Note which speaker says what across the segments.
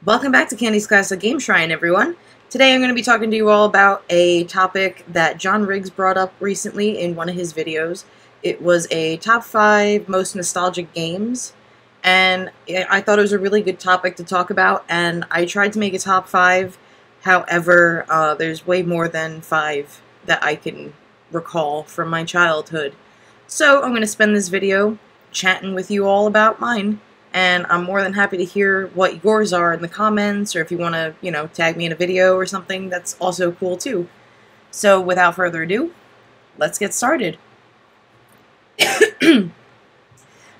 Speaker 1: Welcome back to Candy's Classic Game Shrine, everyone. Today I'm going to be talking to you all about a topic that John Riggs brought up recently in one of his videos. It was a top 5 most nostalgic games, and I thought it was a really good topic to talk about, and I tried to make a top 5. However, there's way more than 5 that I can recall from my childhood. So I'm going to spend this video chatting with you all about mine. And I'm more than happy to hear what yours are in the comments, or if you want to, tag me in a video or something, that's also cool too. So without further ado, let's get started.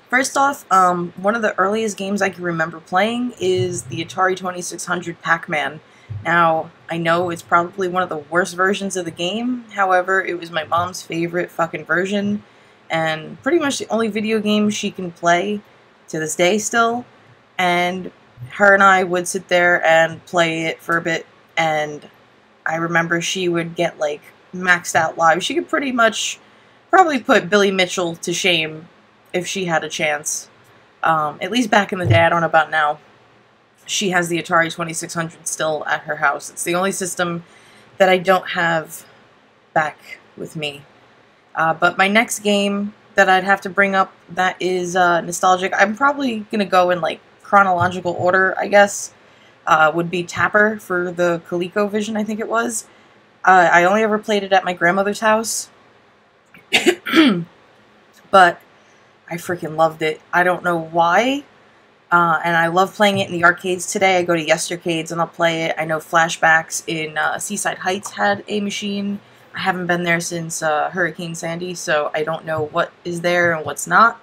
Speaker 1: First off, one of the earliest games I can remember playing is the Atari 2600 Pac-Man. Now, I know it's probably one of the worst versions of the game, however, it was my mom's favorite fucking version, and pretty much the only video game she can play to this day still, and her and I would sit there and play it for a bit, and I remember she would get like maxed out lives. She could pretty much probably put Billy Mitchell to shame if she had a chance. At least back in the day, I don't know about now. She has the Atari 2600 still at her house. It's the only system that I don't have back with me. But my next game that I'd have to bring up that is nostalgic, I'm probably going to go in like chronological order, I guess, would be Tapper for the ColecoVision, I think it was. I only ever played it at my grandmother's house, but I freaking loved it. I don't know why, and I love playing it in the arcades today. I go to Yestercades and I'll play it. I know Flashbacks in Seaside Heights had a machine. I haven't been there since Hurricane Sandy, so I don't know what is there and what's not.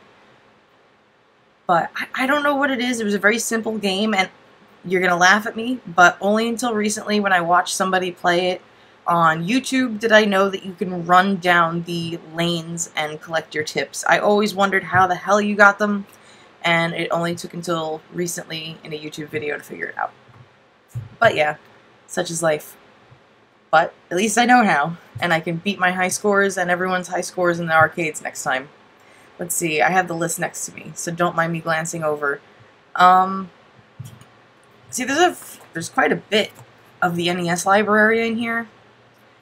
Speaker 1: But I don't know what it is. It was a very simple game, and you're going to laugh at me, but only until recently when I watched somebody play it on YouTube did I know that you can run down the lanes and collect your tips. I always wondered how the hell you got them, and it only took until recently in a YouTube video to figure it out. But yeah, such is life. But at least I know how, and I can beat my high scores and everyone's high scores in the arcades next time. Let's see, I have the list next to me, so don't mind me glancing over. See, there's quite a bit of the NES library in here,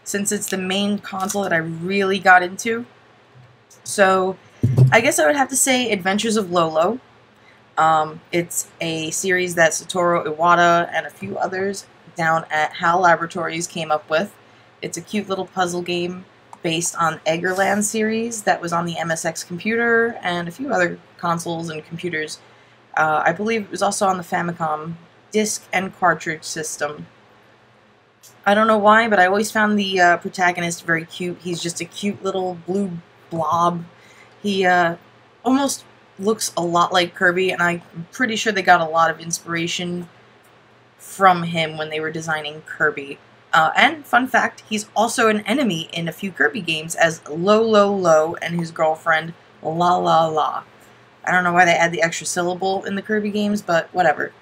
Speaker 1: since it's the main console that I really got into. So, I guess I would have to say Adventures of Lolo. It's a series that Satoru Iwata and a few others down at HAL Laboratories came up with. It's a cute little puzzle game based on Eggerland series that was on the MSX computer and a few other consoles and computers. I believe it was also on the Famicom disc and cartridge system. I don't know why, but I always found the protagonist very cute. He's just a cute little blue blob. He almost looks a lot like Kirby, and I'm pretty sure they got a lot of inspiration from him when they were designing Kirby. And fun fact, he's also an enemy in a few Kirby games as Lolo and his girlfriend La La La. I don't know why they add the extra syllable in the Kirby games, but whatever.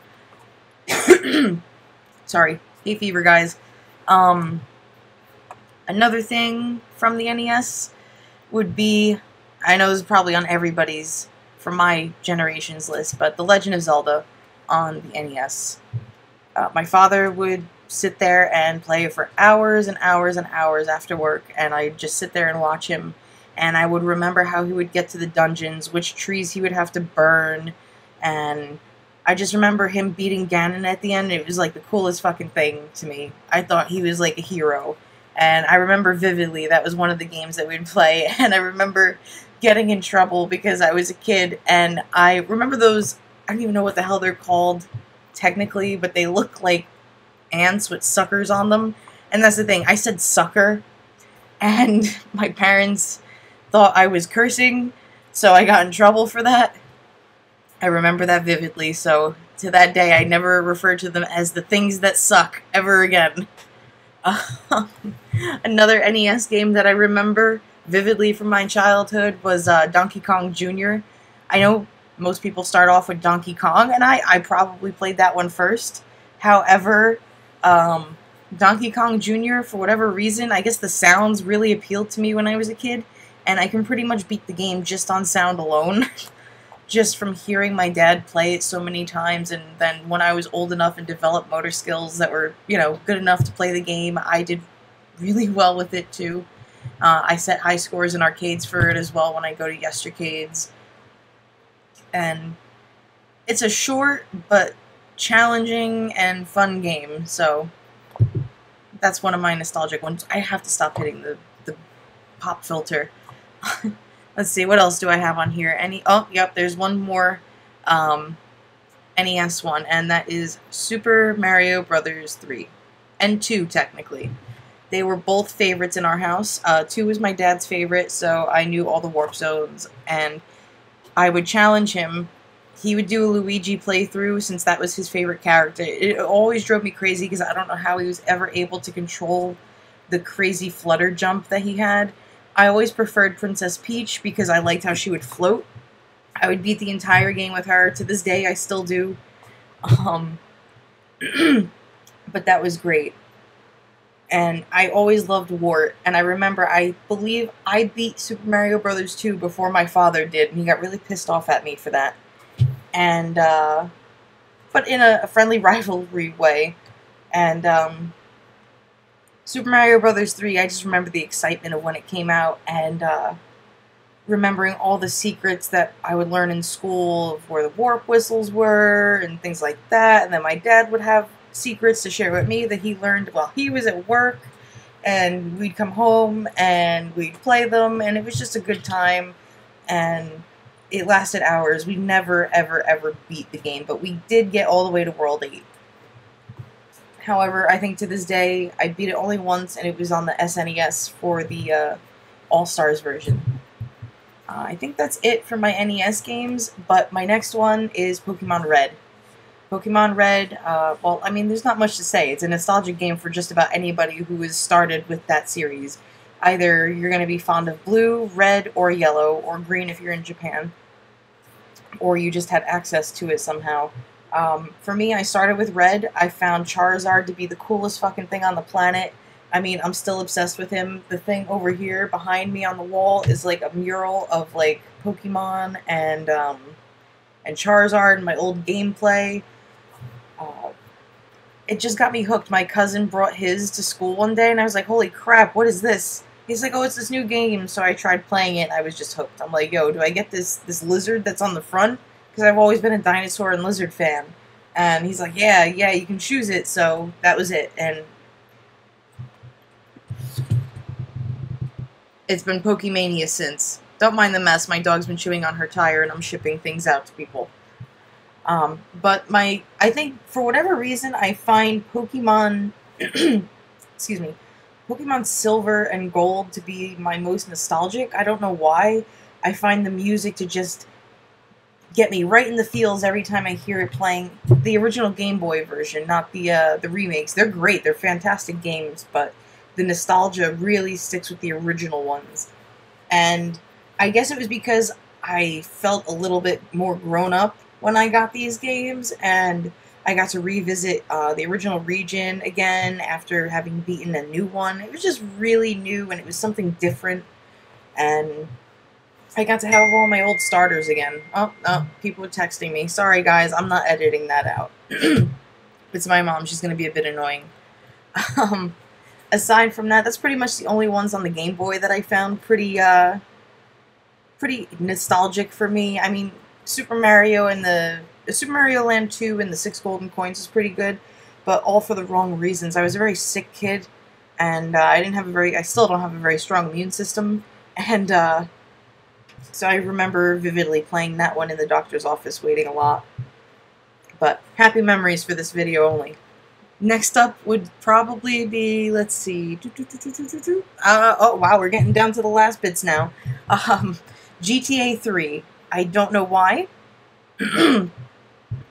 Speaker 1: Sorry, hay fever, guys. Another thing from the NES would be, I know this is probably on everybody's, from my generation's list, but The Legend of Zelda on the NES. My father would sit there and play for hours and hours and hours after work, and I'd just sit there and watch him, and I would remember how he would get to the dungeons, which trees he would have to burn, and I just remember him beating Ganon at the end. It was like the coolest fucking thing to me. I thought he was like a hero, and I remember vividly that was one of the games that we'd play, and I remember getting in trouble because I was a kid, and I remember those, I don't even know what the hell they're called technically, but they look like ants with suckers on them. And that's the thing, I said sucker, and my parents thought I was cursing, so I got in trouble for that. I remember that vividly, so to that day I never referred to them as the things that suck ever again. Another NES game that I remember vividly from my childhood was Donkey Kong Jr. I know most people start off with Donkey Kong, and I probably played that one first. However, Donkey Kong Jr., for whatever reason, I guess the sounds really appealed to me when I was a kid, and I can pretty much beat the game just on sound alone. just from hearing my dad play it so many times, and then when I was old enough and developed motor skills that were, you know, good enough to play the game, I did really well with it too. I set high scores in arcades for it as well when I go to yestercades. And it's a short but challenging and fun game, so that's one of my nostalgic ones. I have to stop hitting the pop filter. Let's see, what else do I have on here? Oh, yep, there's one more NES one, and that is Super Mario Brothers 3. And 2, technically. They were both favorites in our house. 2 was my dad's favorite, so I knew all the warp zones, and I would challenge him. He would do a Luigi playthrough since that was his favorite character. It always drove me crazy because I don't know how he was ever able to control the crazy flutter jump that he had. I always preferred Princess Peach because I liked how she would float. I would beat the entire game with her. To this day, I still do. But that was great. And I always loved Wart. And I remember, I believe I beat Super Mario Bros. 2 before my father did, and he got really pissed off at me for that. And, but in a friendly rivalry way. And, Super Mario Bros. 3, I just remember the excitement of when it came out, and, remembering all the secrets that I would learn in school of where the warp whistles were, and things like that, and then my dad would have secrets to share with me that he learned while he was at work, and we'd come home, and we'd play them, and it was just a good time, and it lasted hours. We never, ever, ever beat the game, but we did get all the way to World 8. However, I think to this day, I beat it only once, and it was on the SNES for the All-Stars version. I think that's it for my NES games, but my next one is Pokémon Red. Pokémon Red, well, I mean, there's not much to say. It's a nostalgic game for just about anybody who has started with that series. Either you're going to be fond of blue, red, or yellow, or green if you're in Japan, or you just had access to it somehow. For me, I started with red. I found Charizard to be the coolest fucking thing on the planet. I mean, I'm still obsessed with him. The thing over here behind me on the wall is like a mural of like Pokemon and Charizard and my old gameplay. It just got me hooked. My cousin brought his to school one day, and I was like, holy crap, what is this? He's like, oh, it's this new game. So I tried playing it, and I was just hooked. I'm like, yo, do I get this lizard that's on the front? Because I've always been a dinosaur and lizard fan. And he's like, yeah, you can choose it. So that was it. And it's been Pokemania since. Don't mind the mess. My dog's been chewing on her tire, and I'm shipping things out to people. But I think, for whatever reason, I find Pokemon, excuse me, Pokemon Silver and Gold to be my most nostalgic. I don't know why. I find the music to just get me right in the feels every time I hear it playing. The original Game Boy version, not the remakes. They're great. They're fantastic games, but the nostalgia really sticks with the original ones. And I guess it was because I felt a little bit more grown up when I got these games, and I got to revisit the original region again after having beaten a new one. It was just really new, and it was something different, and I got to have all my old starters again. Oh, people are texting me. Sorry, guys, I'm not editing that out. It's my mom. She's going to be a bit annoying. Aside from that, that's pretty much the only ones on the Game Boy that I found pretty nostalgic for me. I mean, Super Mario and the Super Mario Land 2 and the 6 Golden Coins is pretty good, but all for the wrong reasons. I was a very sick kid, and I still don't have a very strong immune system, and so I remember vividly playing that one in the doctor's office, waiting a lot. But happy memories for this video only. Next up would probably be, let's see, oh wow, we're getting down to the last bits now. GTA 3. I don't know why.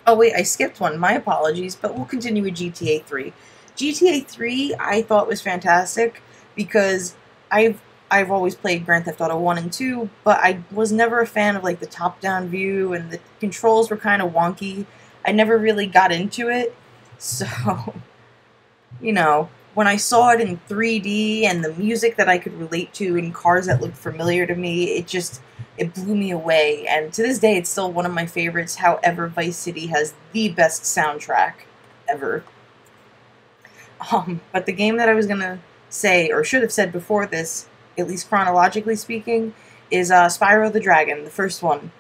Speaker 1: Oh wait, I skipped one. My apologies, but we'll continue with GTA 3. GTA 3 I thought was fantastic because I've always played Grand Theft Auto 1 and 2, but I was never a fan of like the top-down view, and the controls were kind of wonky. I never really got into it, so you know, when I saw it in 3D and the music that I could relate to in cars that looked familiar to me, it blew me away. And to this day, it's still one of my favorites. However, Vice City has the best soundtrack ever. But the game that I was gonna say, or should have said before this, at least chronologically speaking, is Spyro the Dragon, the first one.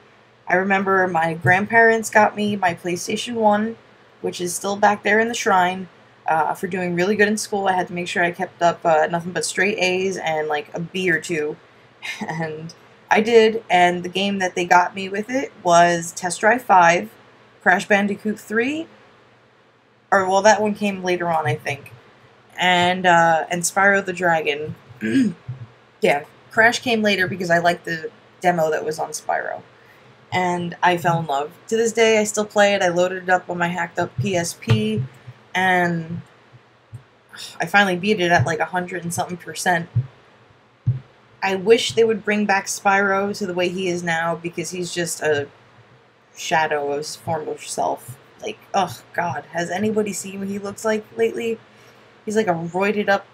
Speaker 1: I remember my grandparents got me my PlayStation 1, which is still back there in the shrine, for doing really good in school. I had to make sure I kept up nothing but straight A's and like a B or two. And I did, and the game that they got me with it was Test Drive 5, Crash Bandicoot 3, or well, that one came later on, I think, and Spyro the Dragon. Yeah, Crash came later because I liked the demo that was on Spyro. And I fell in love. To this day, I still play it. I loaded it up on my hacked up PSP, and I finally beat it at like 100 and something %. I wish they would bring back Spyro to the way he is now, because he's just a shadow of his former self. Like, oh god, has anybody seen what he looks like lately? He's like a roided up,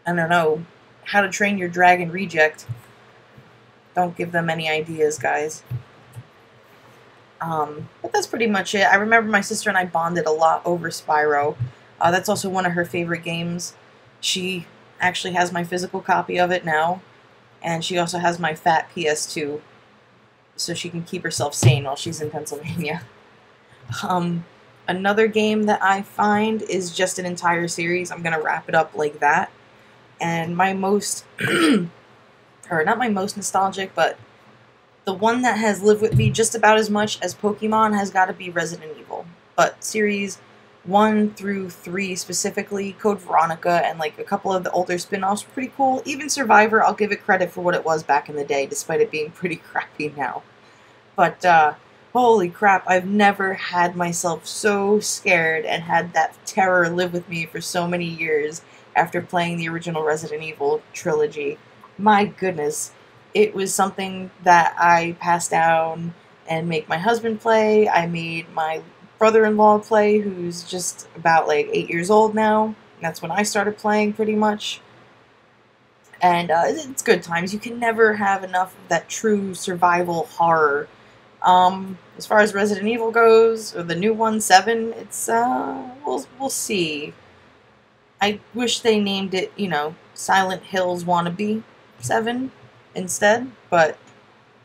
Speaker 1: I don't know, How to Train Your Dragon reject. Don't give them any ideas, guys. But that's pretty much it. I remember my sister and I bonded a lot over Spyro. That's also one of her favorite games. She actually has my physical copy of it now, and she also has my fat PS2, so she can keep herself sane while she's in Pennsylvania. Another game that I find is just an entire series. I'm gonna wrap it up like that. And my most, or not my most nostalgic, but the one that has lived with me just about as much as Pokemon has got to be Resident Evil. But series 1 through 3 specifically, Code Veronica, and like a couple of the older spin-offs were pretty cool. Even Survivor, I'll give it credit for what it was back in the day, despite it being pretty crappy now. But, holy crap, I've never had myself so scared and had that terror live with me for so many years after playing the original Resident Evil trilogy. My goodness. It was something that I passed down and make my husband play. I made my brother-in-law play, who's just about like 8 years old now. That's when I started playing, pretty much. And it's good times. You can never have enough of that true survival horror. As far as Resident Evil goes, or the new one, 7, it's we'll see. I wish they named it, you know, Silent Hills Wannabe 7. Instead, but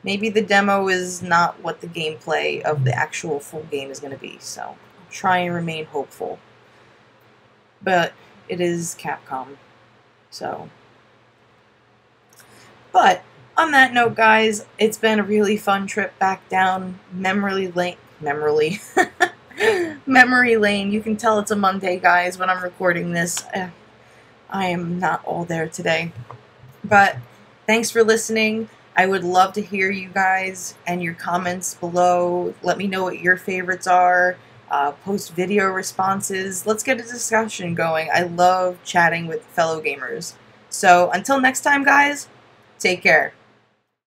Speaker 1: maybe the demo is not what the gameplay of the actual full game is going to be, so I'll try and remain hopeful. But it is Capcom, so. But on that note, guys, it's been a really fun trip back down memory lane. Memory lane. You can tell it's a Monday, guys, when I'm recording this. I am not all there today, but thanks for listening. I would love to hear you guys and your comments below. Let me know what your favorites are. Post video responses. Let's get a discussion going. I love chatting with fellow gamers. So until next time, guys, take care.